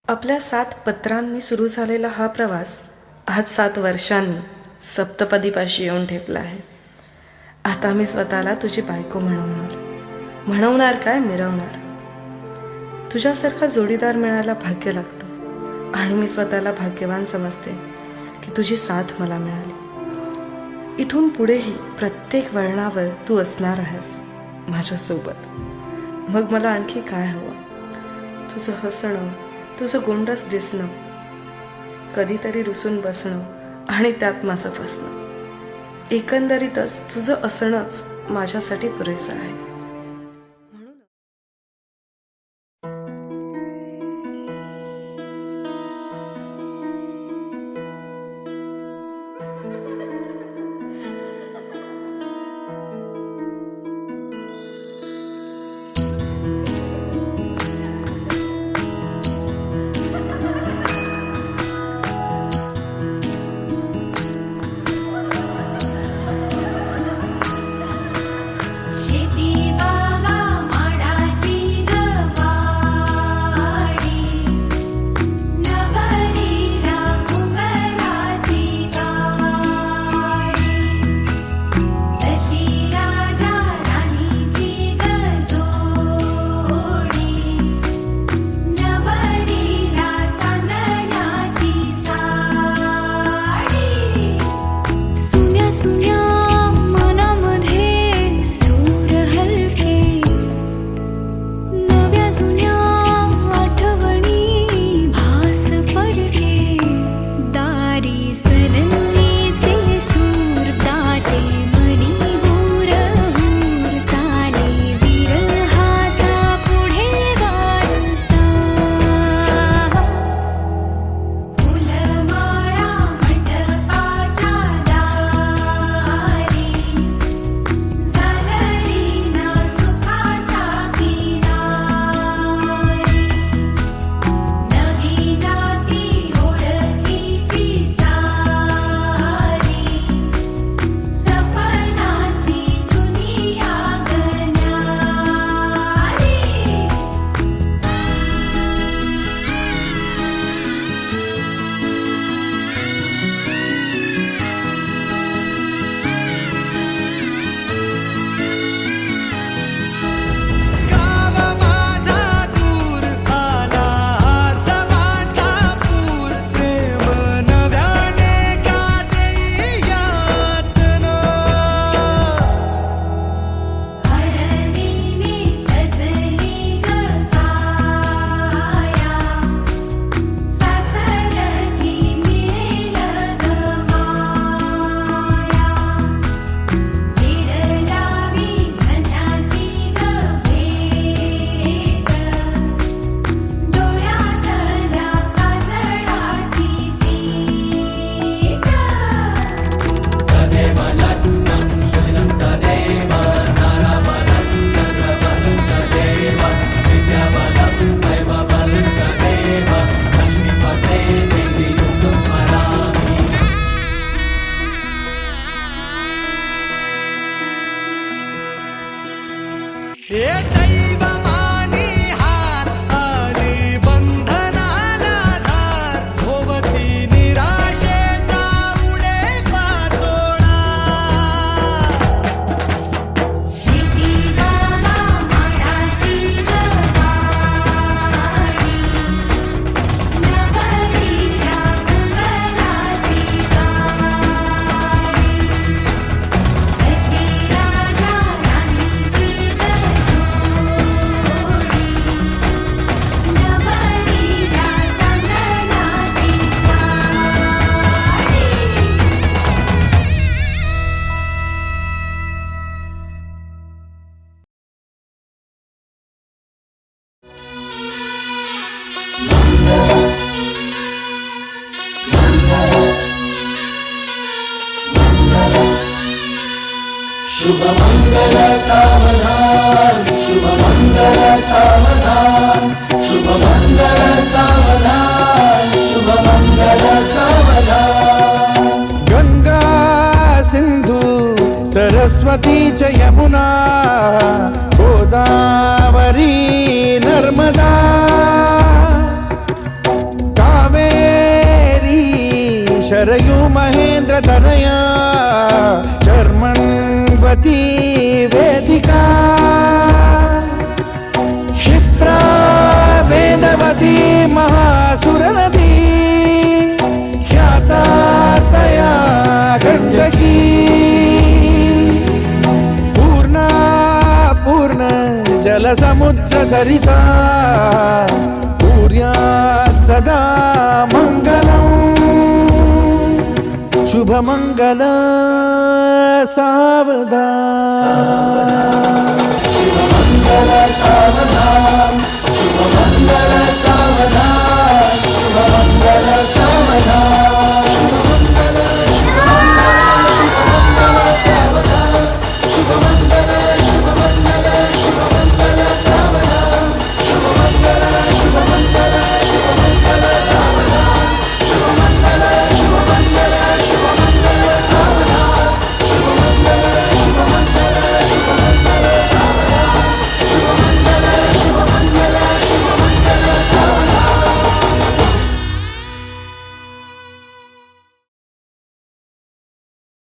आपल्या 7 पत्रांनी सुरू झालेला हा प्रवास आज 7 वर्षांनी सप्तपदीपाशी येऊन ठेपला आहे. आता मी स्वतःला तुझी बायको म्हणवणार काय, मिरवणार. तुझ्यासारखा जोडीदार मिळायला भाग्य लागतं आणि मी स्वतःला भाग्यवान समजते की तुझी साथ मला मिळाली. इथून पुढेही प्रत्येक वळणावर तू असणार आहेस माझ्यासोबत. मग मला आणखी काय हवं? तुझं हसणं, तुझं गोंडस दिसणं, कधीतरी रुसून बसणं आणि त्यात माझं फसणं. एकंदरीतच तुझं असणंच माझ्यासाठी पुरेसं आहे. शुभ मंगल सावधान, शुभ मंगल सावधान, शुभ मंगल सावधान, शुभ मंगल सावधान. गंगा सिंधू सरस्वती च यमुना गोदावरी नर्मदा सरयू महेंद्र तनया शर्मण्वती वेदिका क्षिप्रा वेदवती महासुरनदी ख्याता तया गण्डकी पूर्णा पूर्ण जलसमुद्र सरिता पूर्यात् सदा मङ्गलम् शुभमङ्गल सावधान शुभमङ्गल सावधान शुभमङ्गल सावधान शुभमङ्गल सावधान